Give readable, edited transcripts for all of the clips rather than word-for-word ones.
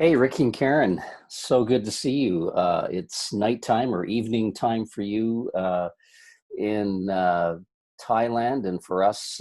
Hey, Ricky and Karen, so good to see you. It's nighttime or evening time for you in Thailand, and for us,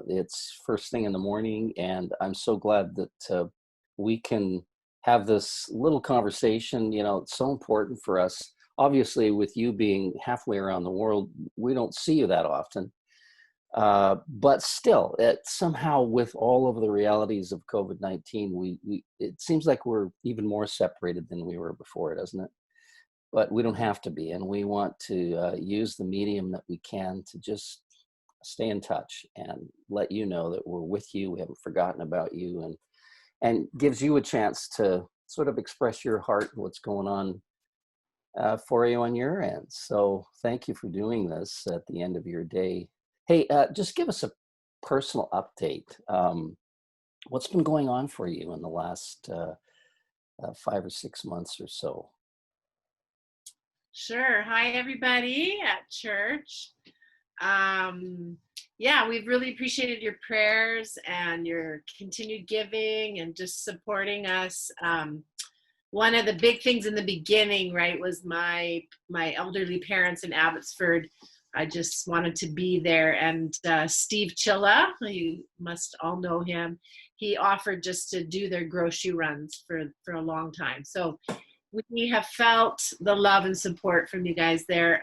it's first thing in the morning. And I'm so glad that we can have this little conversation. It's so important for us. Obviously, with you being halfway around the world, we don't see you that often. But still, somehow with all of the realities of COVID-19, we it seems like we're even more separated than we were before, doesn't it? But we don't have to be, and we want to use the medium that we can to just stay in touch and let you know that we're with you. We haven't forgotten about you, and gives you a chance to sort of express your heart and what's going on for you on your end. So thank you for doing this at the end of your day. Hey, just give us a personal update. What's been going on for you in the last 5 or 6 months or so? Sure. Hi, everybody at church. Um, yeah, we've really appreciated your prayers and your continued giving and just supporting us. One of the big things in the beginning, right, was my elderly parents in Abbotsford. I just wanted to be there, and Steve Chilla, you must all know him. He offered just to do their grocery runs for a long time. So we have felt the love and support from you guys there.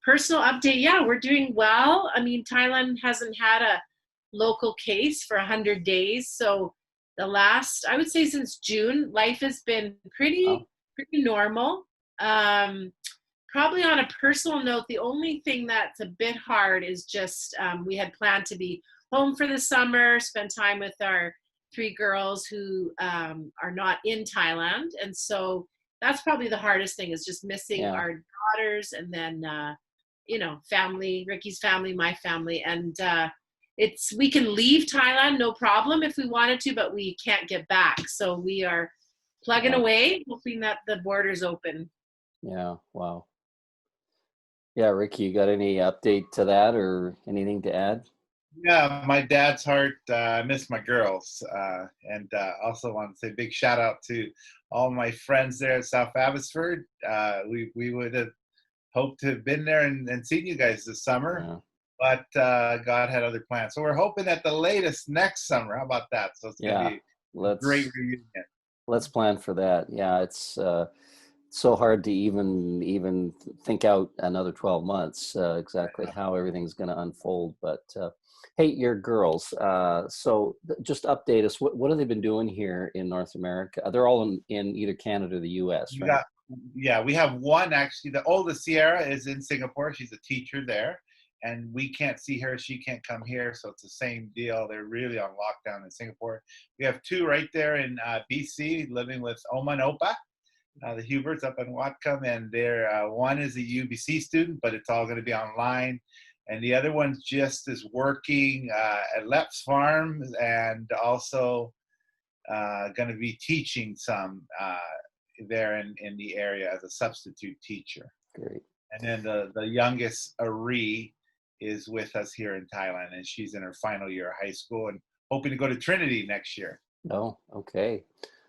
Personal update, yeah, we're doing well. I mean, Thailand hasn't had a local case for 100 days. So the last, I would say since June, life has been Oh, pretty normal. Um, Probably on a personal note, the only thing that's a bit hard is just we had planned to be home for the summer, spend time with our three girls who are not in Thailand. And so that's probably the hardest thing is just missing yeah, our daughters and then, family, Ricky's family, my family. And we can leave Thailand, no problem if we wanted to, but we can't get back. So we are plugging yeah, away, hoping that the borders open. yeah. Wow. Yeah, Ricky, you got any update to that or anything to add? Yeah, my dad's heart. I miss my girls, and also want to say big shout out to all my friends there at South Abbotsford. We would have hoped to have been there and seen you guys this summer, Yeah, but God had other plans. So we're hoping at the latest next summer. How about that? So it's going to yeah. be a great Let's reunion. let's plan for that. Yeah, it's so hard to even think out another 12 months exactly how everything's going to unfold. But hey, your girls. Just update us. What have they been doing here in North America? They're all in either Canada or the U.S., We right? got, yeah, we have one actually. The oldest Sierra is in Singapore. She's a teacher there, and we can't see her. She can't come here, so it's the same deal. They're really on lockdown in Singapore. We have two right there in BC, living with Oma and Opa, the Huberts up in Whatcom, and they're one is a UBC student, but it's all going to be online. And the other one just is working at Leps Farm and also going to be teaching some there in the area as a substitute teacher. Great. And then the youngest, Ari, is with us here in Thailand, and she's in her final year of high school and hoping to go to Trinity next year. Oh, okay.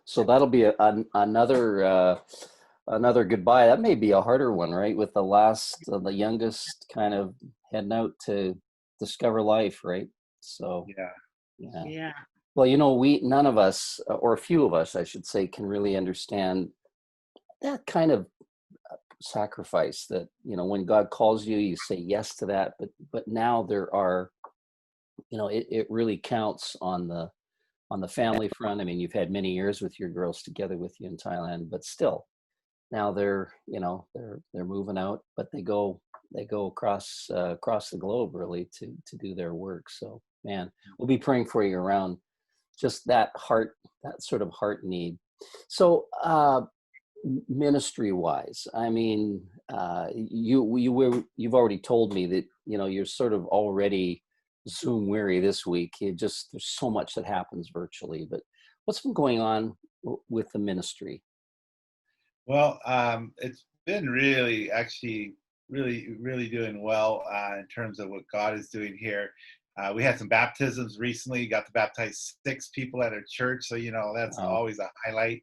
So that'll be another goodbye. That may be a harder one, right? With the youngest kind of heading out to discover life, right? So, Yeah. yeah. Yeah. Well, we none of us, or a few of us, I should say, can really understand that kind of sacrifice that, when God calls you, you say yes to that. But now there are, it really counts on the family front. I mean, you've had many years with your girls together with you in Thailand, but still now they're moving out, but they go across the globe really to do their work. So man, we'll be praying for you around just that sort of heart need. So ministry wise, I mean, you've already told me that you're sort of already Zoom weary this week. There's so much that happens virtually, but what's been going on with the ministry? Well, it's been really, actually, really, really doing well in terms of what God is doing here. We had some baptisms recently. Got to baptize 6 people at our church, so that's Oh, always a highlight.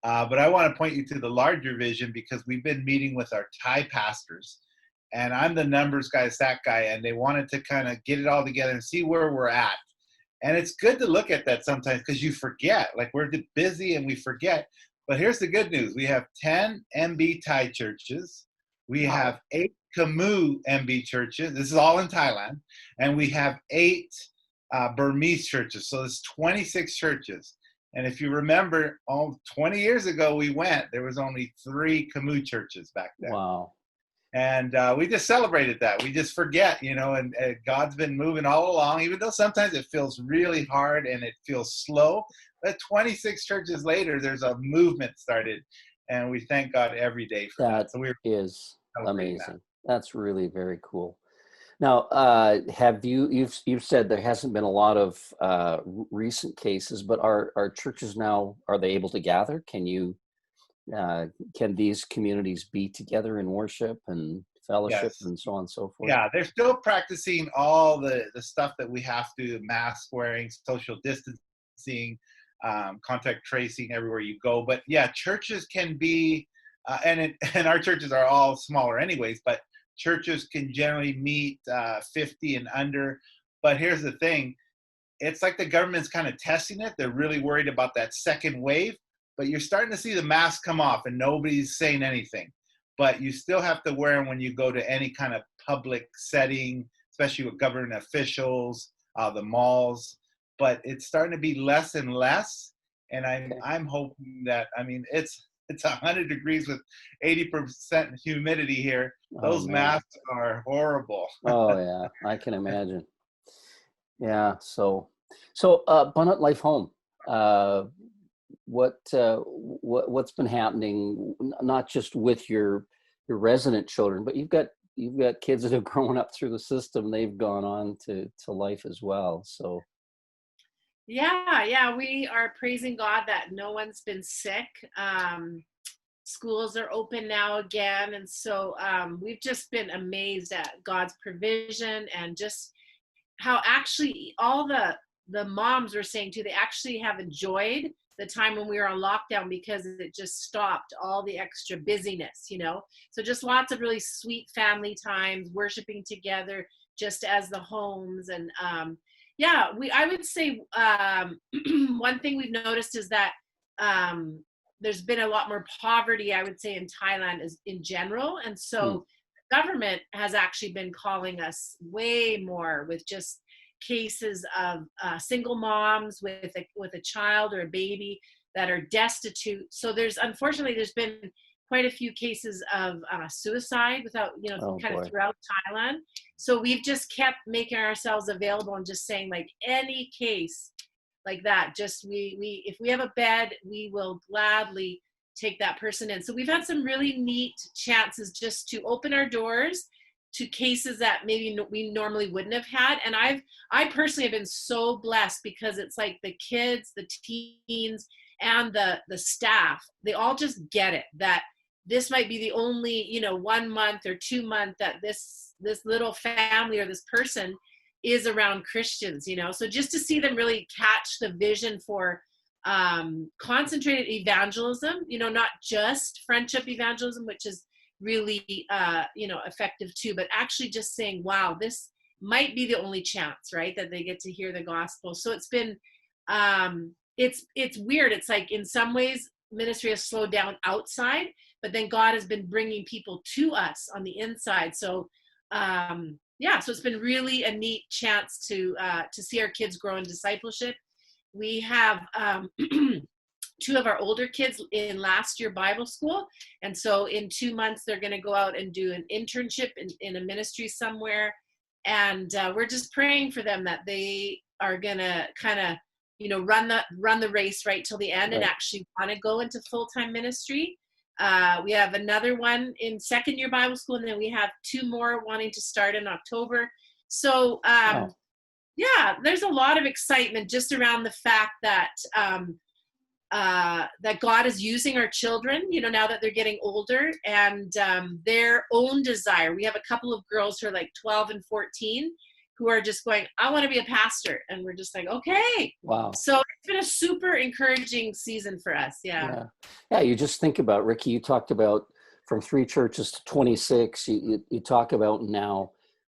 But I want to point you to the larger vision because we've been meeting with our Thai pastors, and I'm the numbers guy, stat guy, and they wanted to kind of get it all together and see where we're at. And it's good to look at that sometimes because you forget, like we're busy and we forget. But here's the good news. We have 10 MB Thai churches. We have 8 Khmu MB churches. This is all in Thailand. And we have 8 Burmese churches. So there's 26 churches. And if you remember, 20 years ago we went, there was only 3 Khmu churches back then. Wow. And we just celebrated that. We just forget, and God's been moving all along, even though sometimes it feels really hard and it feels slow. But 26 churches later, there's a movement started, and we thank God every day for that. So is amazing. That's really very cool. Now, have you've said there hasn't been a lot of recent cases, but are churches now, are they able to gather? Can these communities be together in worship and fellowship and so on and so forth? Yeah, they're still practicing all the stuff that we have to: mask wearing, social distancing, contact tracing everywhere you go. But yeah, churches can be, and our churches are all smaller anyways, but churches can generally meet 50 and under. But here's the thing. It's like the government's kind of testing it. They're really worried about that second wave. But you're starting to see the mask come off and nobody's saying anything. But you still have to wear them when you go to any kind of public setting, especially with government officials, the malls. But it's starting to be less and less. And I'm hoping that, it's 100 degrees with 80% humidity here. Those masks are horrible. Oh yeah, I can imagine. Yeah, so Bonnet Life Home. What's been happening, not just with your resident children, but you've got kids that have grown up through the system. They've gone on to life as well. So yeah, we are praising God that no one's been sick. Schools are open now again, and so we've just been amazed at God's provision and just how actually all the moms were saying too, they actually have enjoyed the time when we were on lockdown because it just stopped all the extra busyness, so just lots of really sweet family times, worshiping together just as the homes. And I would say one thing we've noticed is that there's been a lot more poverty, I would say, in Thailand in general, and so the government has actually been calling us way more with just cases of single moms with a child or a baby that are destitute. So there's been quite a few cases of suicide without, throughout Thailand. So we've just kept making ourselves available and just saying, like, any case like that, just we if we have a bed, we will gladly take that person in. So we've had some really neat chances just to open our doors to cases that maybe we normally wouldn't have had. And I personally have been so blessed because it's like the kids, the teens, and the staff, they all just get it, that this might be the only 1 month or 2 month that this little family or this person is around Christians. So just to see them really catch the vision for concentrated evangelism, not just friendship evangelism, which is really effective too, but actually just saying, wow, this might be the only chance, right, that they get to hear the gospel. So it's been it's weird. It's like in some ways ministry has slowed down outside, but then God has been bringing people to us on the inside. So so it's been really a neat chance to see our kids grow in discipleship. We have 2 of our older kids in last year Bible school. And so in 2 months, they're going to go out and do an internship in a ministry somewhere. And we're just praying for them that they are going to kind of, run the race right till the end, and actually want to go into full-time ministry. We have another one in second year Bible school, and then we have 2 more wanting to start in October. So there's a lot of excitement just around the fact that that God is using our children, now that they're getting older, and their own desire. We have a couple of girls who are like 12 and 14 who are just going, I want to be a pastor. And we're just like, okay. Wow. So it's been a super encouraging season for us. Yeah. Yeah. You just think about, Ricky, you talked about from 3 churches to 26. You talk about now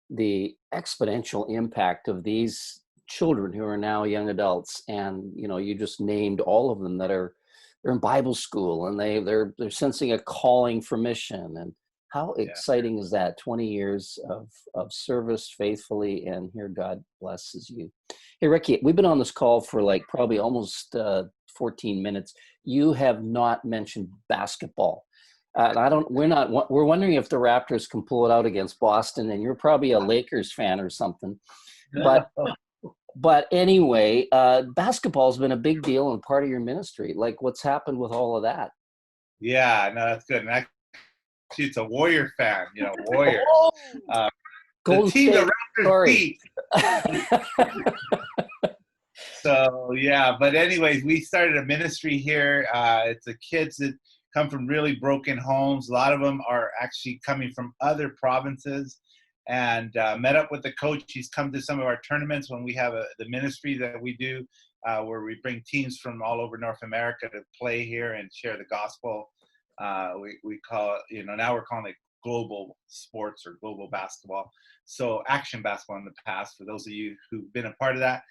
the exponential impact of these children who are now young adults. And, you just named all of them they're in Bible school, and they're sensing a calling for mission. And how exciting is that? 20 years of service faithfully, and here God blesses you. Hey, Ricky, we've been on this call for like probably almost 14 minutes. You have not mentioned basketball. And we're wondering if the Raptors can pull it out against Boston, and you're probably a Lakers fan or something. But anyway, basketball's been a big deal and part of your ministry. Like, what's happened with all of that? Yeah, no, that's good. And actually, it's a Warrior fan, Warriors. The team the Raptors beat. So, yeah, but anyways, we started a ministry here. It's the kids that come from really broken homes. A lot of them are actually coming from other provinces, and met up with the coach. He's come to some of our tournaments when we have the ministry that we do, where we bring teams from all over North America to play here and share the gospel. We call it, now we're calling it global sports or global basketball. So action basketball in the past, for those of you who've been a part of that.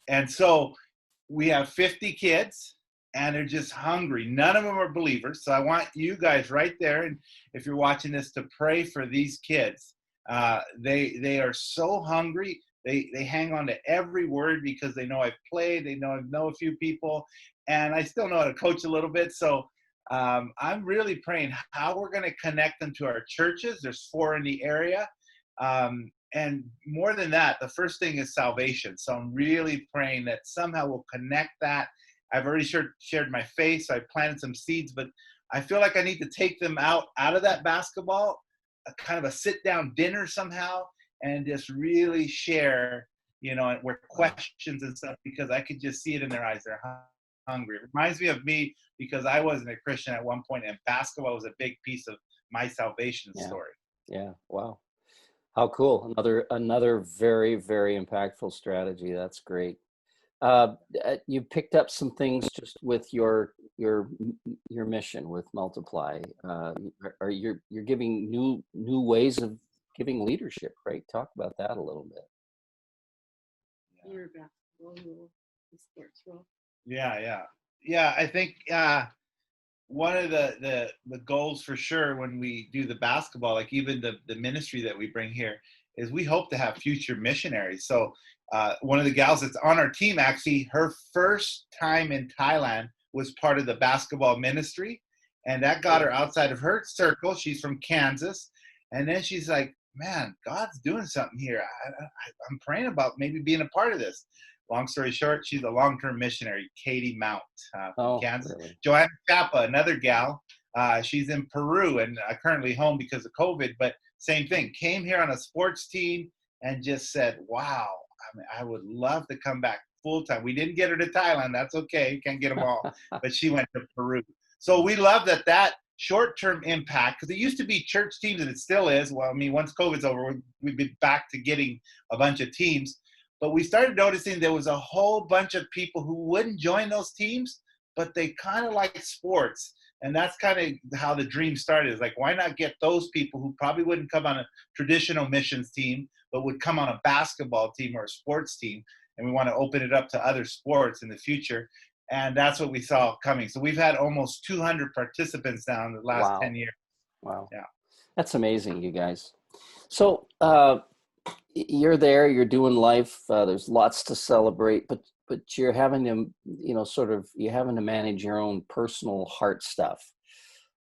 And so we have 50 kids, and they're just hungry. None of them are believers. So I want you guys right there, and if you're watching this, to pray for these kids. They are so hungry. They hang on to every word because they know I've played. They know I know a few people, and I still know how to coach a little bit. So I'm really praying how we're going to connect them to our churches. There's 4 in the area. And more than that, the first thing is salvation. So I'm really praying that somehow we'll connect that. I've already shared my faith, so I planted some seeds, but I feel like I need to take them out of that basketball, a kind of a sit-down dinner somehow, and just really share, where questions and stuff, because I could just see it in their eyes. They're hungry. It reminds me of me, because I wasn't a Christian at one point, and basketball was a big piece of my salvation story. Yeah. Wow. How cool. Another very, very impactful strategy. That's great. You picked up some things just with your mission with Multiply. You're giving new ways of giving leadership, right? Talk about that a little bit. Your basketball, the sports role. Yeah. I think one of the goals for sure when we do the basketball, like even the ministry that we bring here, is we hope to have future missionaries. So one of the gals that's on our team, actually, her first time in Thailand was part of the basketball ministry, and that got her outside of her circle. She's from Kansas, and then she's like, man, God's doing something here. I'm praying about maybe being a part of this. Long story short, she's a long-term missionary, Katie Mount from Kansas. Really? Joanna Chapa, another gal, she's in Peru and currently home because of COVID, but same thing, came here on a sports team and just said, wow, I would love to come back full-time. We didn't get her to Thailand. That's okay. Can't get them all. But she went to Peru. So we love that short-term impact, because it used to be church teams, and it still is. Well, I mean, once COVID's over, we've been back to getting a bunch of teams. But we started noticing there was a whole bunch of people who wouldn't join those teams, but they kind of like sports. And that's kind of how the dream started. Is like, why not get those people who probably wouldn't come on a traditional missions team, but would come on a basketball team or a sports team? And we want to open it up to other sports in the future. And that's what we saw coming. So we've had almost 200 participants now in the last 10 years. Wow. Yeah. That's amazing, you guys. So you're there, you're doing life. There's lots to celebrate, but you're having to, you're having to manage your own personal heart stuff.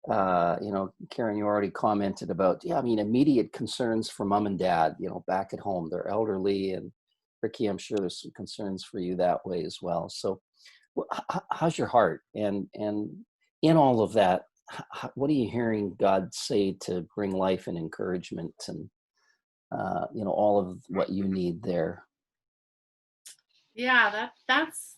Karen, you already commented about, immediate concerns for mom and dad, back at home. They're elderly, and Ricky, I'm sure there's some concerns for you that way as well. So how's your heart? And in all of that, what are you hearing God say to bring life and encouragement and, all of what you need there? Yeah, that's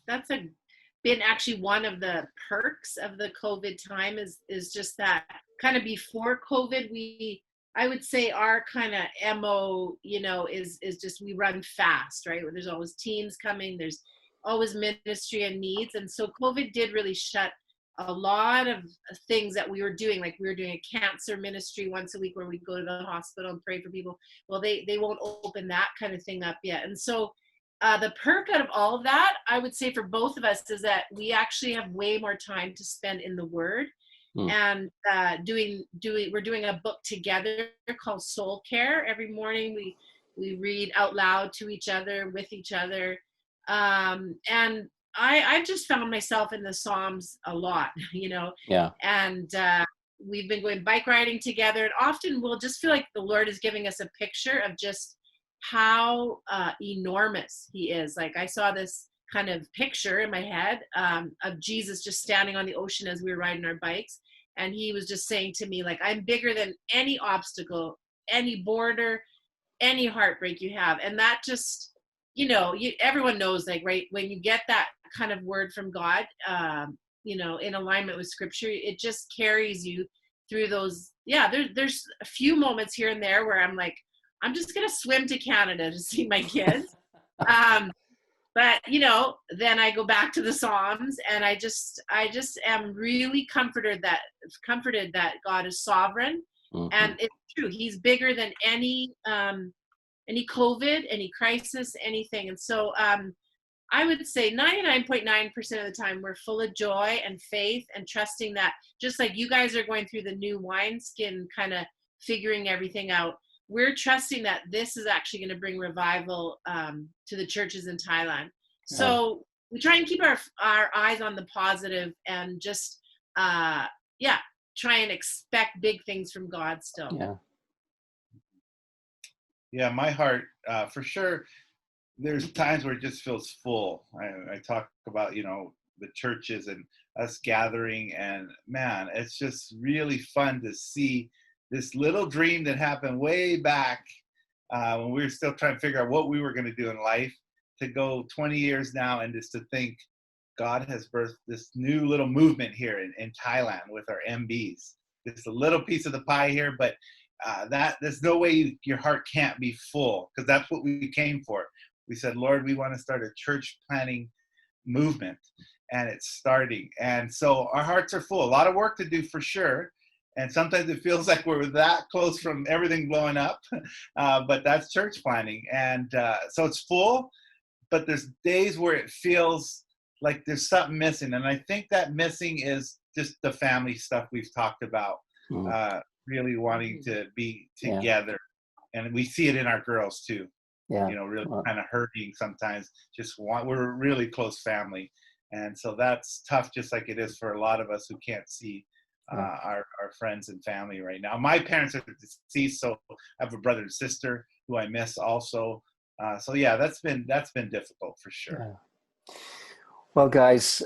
been actually one of the perks of the COVID time is just that kind of before COVID, we I would say our kind of MO, is just we run fast, right? There's always teams coming, there's always ministry and needs. And so COVID did really shut a lot of things that we were doing. Like we were doing a cancer ministry once a week where we'd go to the hospital and pray for people. Well, they won't open that kind of thing up yet. And so the perk out of all of that, I would say for both of us, is that we actually have way more time to spend in the Word. And we're doing a book together called Soul Care. Every morning we read out loud to each other, with each other, and I've just found myself in the Psalms a lot, Yeah. and we've been going bike riding together, and often we'll just feel like the Lord is giving us a picture of just how enormous He is. Like I saw this kind of picture in my head of Jesus just standing on the ocean as we were riding our bikes. And He was just saying to me, like, I'm bigger than any obstacle, any border, any heartbreak you have. And that just, everyone knows, like, right, when you get that kind of word from God, in alignment with Scripture, it just carries you through those. Yeah, there's a few moments here and there where I'm like, I'm just going to swim to Canada to see my kids. But then I go back to the Psalms, and I just am really comforted that God is sovereign, and it's true. He's bigger than any COVID, any crisis, anything. And so I would say 99.9% of the time we're full of joy and faith and trusting that, just like you guys are going through the new wineskin, kind of figuring everything out. We're trusting that this is actually going to bring revival to the churches in Thailand. So we try and keep our eyes on the positive and just, try and expect big things from God still. Yeah. Yeah, my heart, for sure, there's times where it just feels full. I talk about, the churches and us gathering, and man, it's just really fun to see this little dream that happened way back when we were still trying to figure out what we were going to do in life, to go 20 years now, and just to think God has birthed this new little movement here in Thailand with our MBs. Just a little piece of the pie here, but that there's no way your heart can't be full, because that's what we came for. We said, Lord, we want to start a church planning movement, and it's starting. And so our hearts are full. A lot of work to do for sure. And sometimes it feels like we're that close from everything blowing up, but that's church planning. And so it's full, but there's days where it feels like there's something missing. And I think that missing is just the family stuff we've talked about, really wanting to be together. Yeah. And we see it in our girls too. Yeah. Really kind of hurting sometimes. We're a really close family. And so that's tough, just like it is for a lot of us who can't see our friends and family right now. My parents are deceased, so I have a brother and sister who I miss also. So yeah, that's been difficult for sure. Yeah. Well, guys,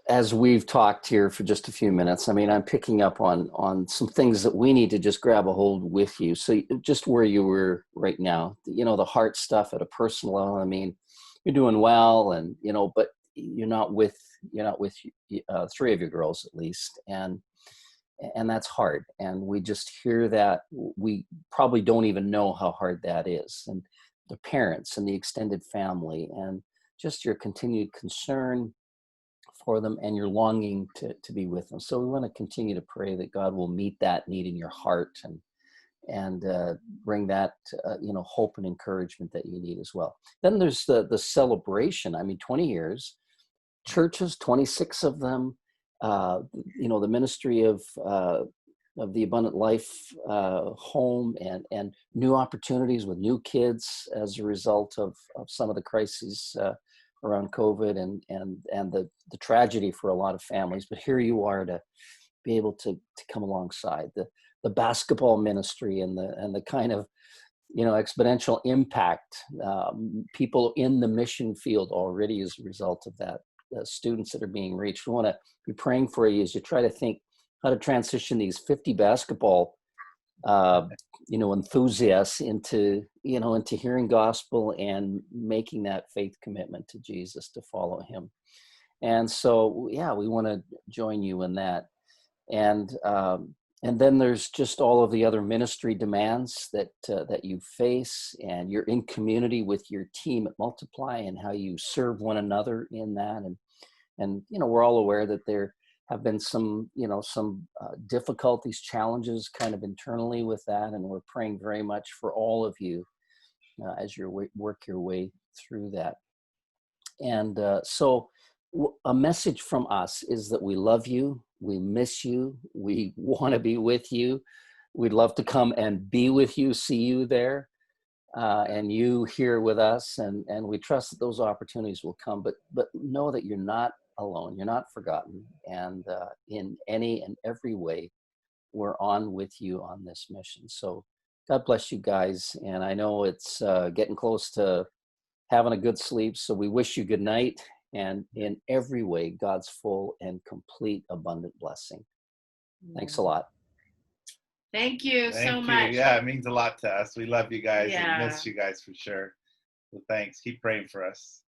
as we've talked here for just a few minutes, I mean, I'm picking up on some things that we need to just grab a hold with you. So just where you were right now, the heart stuff at a personal level. I mean, you're doing well, and but you're not with three of your girls at least, and that's hard. And we just hear that. We probably don't even know how hard that is, and the parents and the extended family, and just your continued concern for them and your longing to be with them. So we want to continue to pray that God will meet that need in your heart and bring that hope and encouragement that you need as well. Then there's the celebration. I mean, 20 years, churches, 26 of them. The ministry of the Abundant Life home and new opportunities with new kids as a result of some of the crises around COVID and the tragedy for a lot of families. But here you are to be able to come alongside the basketball ministry and the kind of exponential impact, people in the mission field already as a result of that, students that are being reached. We want to be praying for you as you try to think how to transition these 50 basketball enthusiasts into hearing gospel and making that faith commitment to Jesus to follow him. And so, yeah, we want to join you in that. And And then there's just all of the other ministry demands that you face, and you're in community with your team at Multiply and how you serve one another in that. And we're all aware that there have been some difficulties, challenges kind of internally with that, and we're praying very much for all of you as you work your way through that. And a message from us is that we love you, we miss you, we want to be with you. We'd love to come and be with you, see you there, and you here with us. And we trust that those opportunities will come. But know that you're not alone, you're not forgotten. And in any and every way, we're on with you on this mission. So God bless you guys. And I know it's getting close to having a good sleep. So we wish you good night, and in every way, God's full and complete abundant blessing. Thanks a lot. Thank you Thank so you. much. Yeah, it means a lot to us. We love you guys and Yeah. miss you guys for sure. So thanks. Keep praying for us.